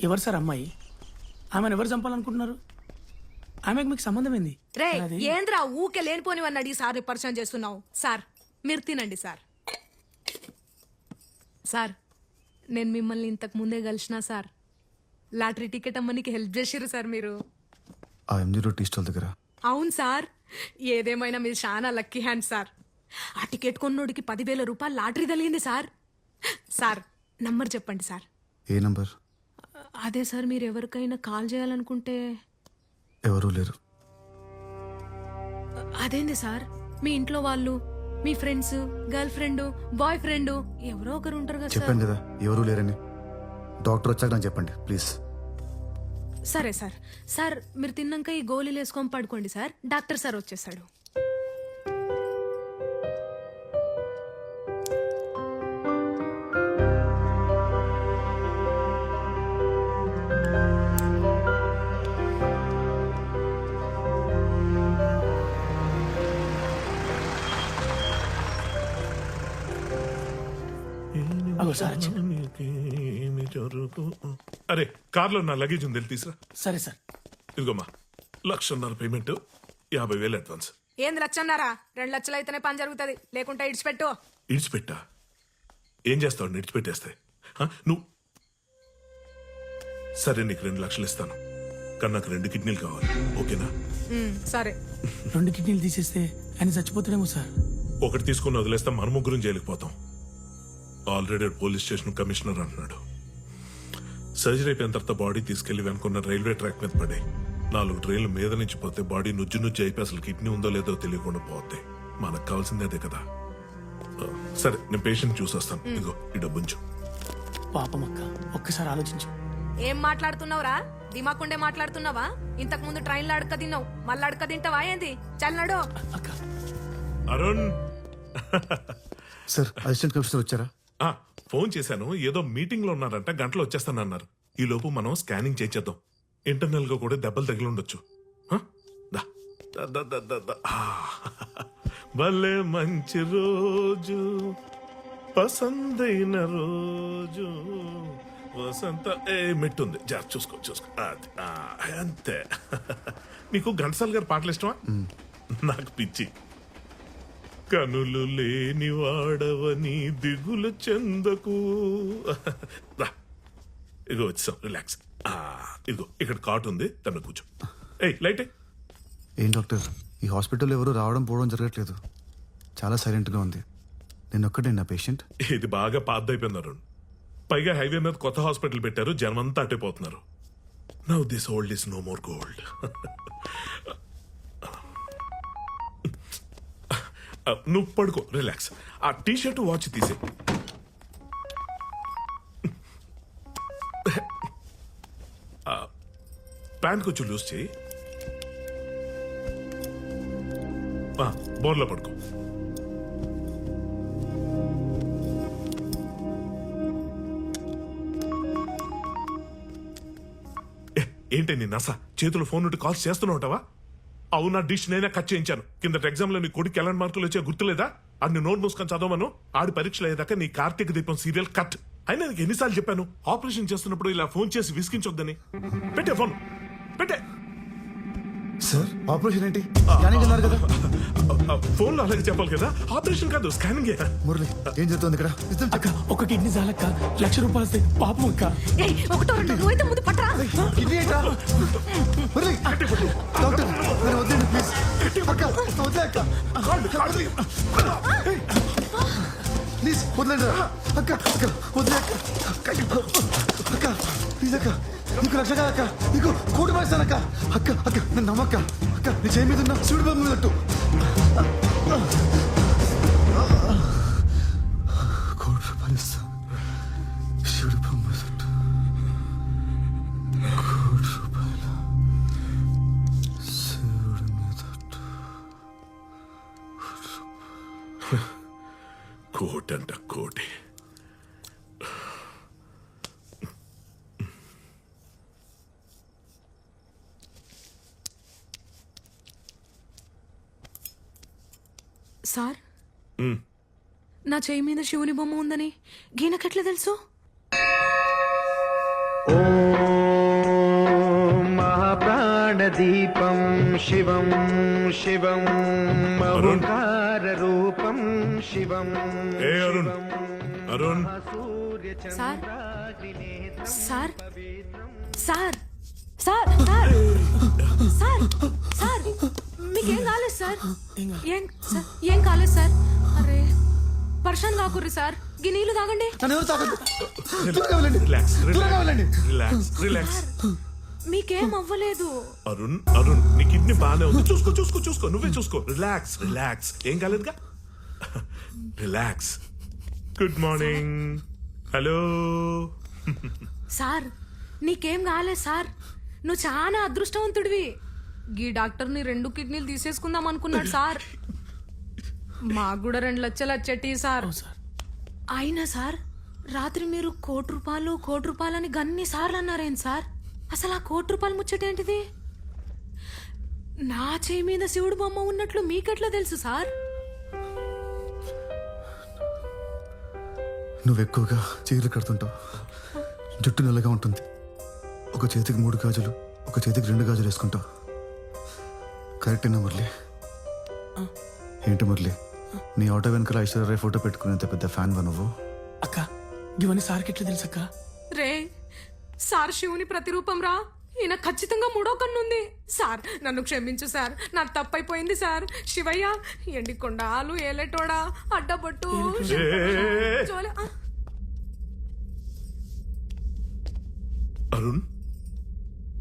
ఎవరు సార్ అమ్మాయి? ఆమెను ఎవరు చంపాలనుకుంటున్నారు? ఆమెకు మీకు సంబంధం ఏంది? రే ఏంద్రా ఊకే లేనిపోనివని అడిగి సార్ పరిచయం చేస్తున్నావు. సార్ మీరు తినండి సార్. సార్ నేను మిమ్మల్ని ఇంతకు ముందే కలిసినా సార్. లాటరీ టికెట్ అమ్మనికి హెల్ప్ చేసిర్రు సార్ మీరు. ఆ M0 టీ స్టాల్ దగ్గర. అవును సార్, ఏదేమైనా మీరు చాలా లక్కీ హ్యాండ్ సార్. ఆ టికెట్ కొన్నోడికి 10,000 రూపాయలు లాటరీ తగిలింది సార్. సార్ నంబర్ చెప్పండి సార్. ఏ నంబర్? అదే సార్, మీరు ఎవరికైనా కాల్ చేయాలనుకుంటే. ఎవరూ లేరు. అదేంది సార్, మీ ఇంట్లో వాళ్ళు, మీ friends, girl friend, boy friend ఎవరో ఒకరు ఉంటారు కదా సార్. చెప్పాను కదా ఎవరూ లేరని. డాక్టర్ వచ్చాక నాకు చెప్పండి ప్లీజ్. సరే సార్. సార్ మీరు తిన్నాక ఈ గోళీలు వేసుకొని పడుకోండి సార్. డాక్టర్ సార్ వచ్చేసాడు. అరే కార్లో నా లగేజ్ ఉంది, తీసురా. సరే సార్. ఇదిగోమ్మా 1,00,000 payment, 50,000 advance. ఏంది 1,00,000? 2 లక్షలు అయితేనే పని జరుగుతుంది, లేకుంటే ఇడిచిపెట్టు. ఇడిచిపెట్టా? ఏం చేస్తావు? ఇడిచిపెట్టేస్తే నువ్వు. సరే నీకు 2 లక్షలు ఇస్తాను, కానీ నాకు 2 కిడ్నీలు కావాలి, ఓకేనా? సరే. 2 కిడ్నీలు తీసేస్తే ఆయన చచ్చిపోతాడేమో సార్. ఒకటి తీసుకుని వదిలేస్తాం, మన ముగ్గురం జైలుకుపోతాం. ఆల్రెడీ పోలీస్ స్టేషన్ కమిషనర్ అంటున్నాడు. సర్జరీ అయిపోయిన తర్వాత బాడీ తీసుకెళ్లి వెనుకున్న రైల్వే ట్రాక్ మీద పడి 4 ట్రైన్లు మీద నుంచి పోతే బాడీ నుజ్జు నుజ్జు అయిపోయి అసలు కిడ్నీ ఉందో లేదో తెలియకుండా పోతే మనకు కావాల్సిందే అదే కదా. సరే నేను పేషెంట్ చూసొస్తాను. ఇదిగో ఈ డబ్బుంచు. పాపం అక్క, ఒక్కసారి ఆలోచించు. ఏం మాట్లాడుతున్నావురా? దిమాకుండే మాట్లాడుతున్నావా? ఇంతకు ముందు ట్రైన్లో అడక తిన్నావు, మళ్ళీ అడక తింటావా ఏంది? చల్లనాడు. అక్క అరుణ్. సార్ అసిస్టెంట్ కమిషనర్ వచ్చారా? ఫోన్ చేశాను, ఏదో మీటింగ్ లో ఉన్నారంట, గంటలో వచ్చేస్తానన్నారు. ఈ లోపు మనం స్కానింగ్ చేయించేద్దాం. ఇంటర్నల్ గా కూడా దెబ్బలు తగిలిండొచ్చు. భలే మంచి రోజు, పసందైన రోజు, వసంత. మెట్టుంది, జాగ్రత్త చూసుకో చూసుకో. అంతే. మీకు ఘంటసాల గారి పాటలు ఇష్టమా? నాకు పిచ్చి. కనులు లేని వాడవని దిగులు చెందకు. ఇగో వచ్చాం, రిలాక్స్. ఇదిగో ఇక్కడ కాట్ ఉంది, తన కూర్చో. లైట్. ఏం డాక్టర్, ఈ హాస్పిటల్ ఎవరు రావడం పోవడం జరగట్లేదు. చాలా సైలెంట్గా ఉంది. నేను ఒక్కటే నా పేషెంట్. ఇది బాగా పాతైపోయినారు. పైగా హైవే మీద కొత్త హాస్పిటల్ పెట్టారు, జనమంతా అట్టిపోతున్నారు. Now this old is no more gold. నువ్వు పడుకో, రిలాక్స్. ఆ టీ షర్ట్ వాచ్ తీసే. ప్యాంట్ కొంచెం లూజ్ చేయి. బోర్లో పడుకో. ఏంటి నీ నస? చేతులు ఫోన్ నుండి కాల్స్ చేస్తూనే ఉంటావా? అవునా, డిష్ నేనే కట్ చేయించాను. కింద ఎగ్జామ్ లో నీ కొడుకు ఎలాంటి మార్కులు వచ్చే గుర్తులేదా? ఆడిని నోట్ మూసుకొని చదవమను. ఆడి పరీక్షలు అయ్యేదాకా నీ కార్తీక దీపం సీరియల్ కట్. అయినా నీకు ఎన్నిసార్లు చెప్పాను ఆపరేషన్ చేస్తున్నప్పుడు ఇలా ఫోన్ చేసి విసిగించొద్దని? పెట్టే ఫోన్, పెట్టే. సార్ ఆపరేషన్ ఏంటి? స్కానింగ్ అన్నారు కదా. ఫోన్ లో అలాగే చెప్పాలి కదా. ఆపరేషన్ కాదు, స్కానింగ్. మురళి ఏం జరుగుతుంది ఇక్కడ? అక్క, ఒక కిడ్నీ చాలక్క, 1,00,000 రూపాయలు వస్తాయి. పాపం అక్క. ఒకటో రెండు నువ్వైతే ముందు పట్టరా. మురళి డాక్టర్ వద్దండి ప్లీజ్. అక్క వద్దే అక్క, ప్లీజ్ వద్దండి అక్క. అక్క వద్దే అక్క. అక్క ప్లీజ్ అక్క, నీకు 1,00,000 కాదక్క, నీకు 1,00,00,000 పడేస్తాను అక్క. అక్క అక్క నన్ను నమ్మక్క. అక్క నీ చేయి మీద ఉన్న శివుడి బొమ్మ మీద పెట్టు. 1,00,00,000 రూపాయలు ఇస్తా. శివుడి బొమ్మ మీద పెట్టు. 1,00,00,000 రూపాయలు శివుడి మీద పెట్టు. కోటి అంట, కోటి. సార్, నా చేయి మీద శివుని బొమ్మ ఉందని గీనకెట్లా తెలుసు? దీపం శివం శివం అరుణ్. రూపం శివం ఏ Arun Arun sir sir sir sir sir sir sir మీకేం కాలేదు సార్ ఏం కాలేదు సార్ అరే వర్షం కాకుర్రి సార్ గీ నీళ్లు తాగండి నన్ను ఎవరు తాగొద్దు. త్వరగా వెళ్ళండి. రిలాక్స్ త్వరగా వెళ్ళండి. రిలాక్స్ రిలాక్స్ మీకేం అవ్వలేదు అరుణ్ అరుణ్ నీ కిడ్నీ బాగానే ఉంది చూసుకో చూసుకో చూసుకో నువ్వే చూసుకో రిలాక్స్ రిలాక్స్ ఏం కాలేదుగా relax good morning hello sir నీకేం కాలేదు సార్ నువ్వు చాలా అదృష్టవంతుడివి గీ డాక్టర్ని 2 కిడ్నీలు తీసేసుకుందాం అనుకున్నాడు సార్ మాకు కూడా 2 లక్షలు వచ్చేటి సార్ అయినా సార్ రాత్రి మీరు కోటి రూపాయలని గన్ని సార్లు అన్నారేం సార్ అసలు ఆ ₹1 ముచ్చటేంటిది నా చేయి మీద శివుడు బొమ్మ ఉన్నట్లు మీకెట్లా తెలుసు సార్ నువ్వు ఎక్కువగా చీరలు కడుతుంటావు, జుట్టు నల్లగా ఉంటుంది. ఒక చేతికి 3 గాజులు, ఒక చేతికి 2 గాజులు వేసుకుంటావు. కరెక్టేనా మురళి? ఏంటి మురళి, నీ ఆటో వెనకాల ఐశ్వర్యరాయ్ ఫోటో పెట్టుకునేంత పెద్ద ఫ్యాన్ వా నువ్వు? అక్క ఇవన్నీ సార్కి ఎట్లా తెలుసు అక్క? రే సార్ శివుని ప్రతిరూపం రా ఈయన ఖచ్చితంగా 3వ కన్నుంది సార్ నన్ను క్షమించు సార్ నా తప్పైపోయింది సార్ శివయ్య ఎండి కొండాలు ఏలేటోడా అడ్డబొట్టు జోలె. అరుణ్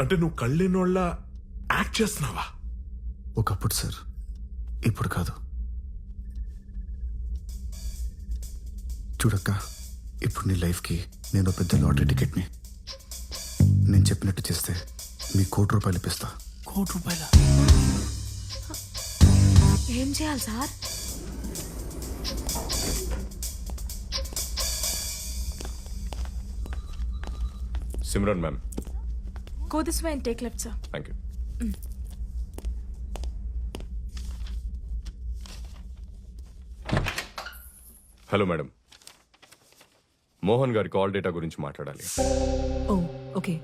అంటే నువ్వు కళ్ళేనోళ్ళ యాక్ట్ చేస్తున్నావా? ఒకప్పుడు సార్, ఇప్పుడు కాదు. చూడక్క, ఇప్పుడు నీ లైఫ్కి నేను పెద్ద లాటరీ టికెట్ని. నేను చెప్పినట్టు చేస్తే మీ ₹1 ఇప్పిస్తా. ₹1 ఏం చేయాలి sir? Simran ma'am, Go this way and take left, sir. Thank you. Hello madam, Mohan గారి కాల్ డేటా గురించి మాట్లాడాలి. ఓ ఓకే,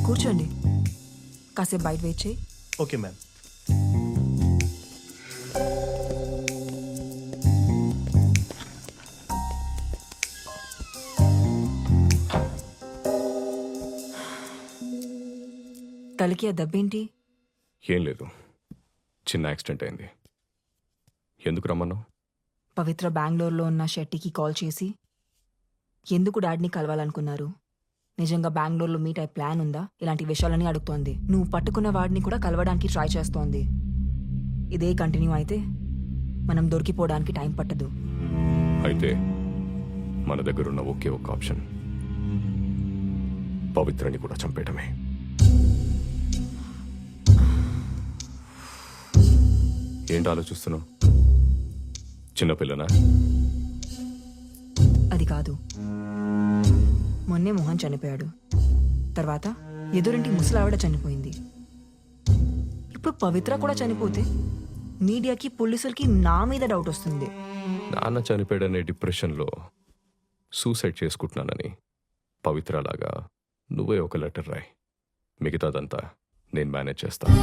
కూర్చోండి. కాసేపు బయట వెయిట్ చేయి. Okay ma'am. తలకి ఆ దెబ్బేంటి? ఏం లేదు, చిన్న యాక్సిడెంట్ అయింది. ఎందుకు రమ్మన్నావు? పవిత్ర బెంగళూరులో ఉన్న షెట్టికి కాల్ చేసి ఎందుకు డాడీని కలవాలనుకున్నారు, నిజంగా బెంగళూరులో మీట్ అయ్యే ప్లాన్ ఉందా, ఇలాంటి విషయాలని అడుగుతోంది. నువ్వు పట్టుకున్న వాడిని కూడా కలవడానికి ట్రై చేస్తోంది. ఇదే కంటిన్యూ అయితే మనం దొరికిపోవడానికి టైం పట్టదు. అయితే మన దగ్గర ఉన్న ఒకే ఒక ఆప్షన్ పవిత్రని కూడా చంపేయటమే. ఏంటి ఆలోచిస్తున్నావు? చిన్నపిల్లనా? అది కాదు, మొన్నే మోహన్ చనిపోయాడు, తర్వాత ఎదురింటి ముసలావిడ చనిపోయింది, ఇప్పుడు పవిత్ర కూడా చనిపోతే మీడియాకి పోలీసులకి నా మీద డౌట్ వస్తుంది. నాన్న చనిపోయాడనే డిప్రెషన్లో సూసైడ్ చేసుకుంటున్నానని పవిత్రలాగా నువ్వే ఒక లెటర్ రాయి, మిగతాదంతా నేను మేనేజ్ చేస్తాను.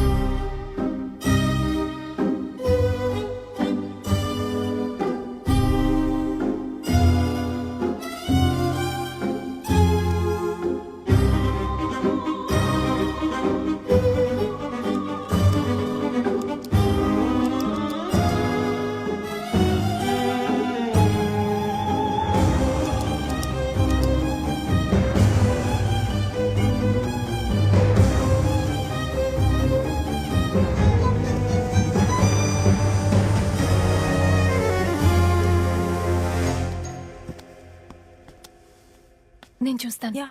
నేను చూస్తాను. యా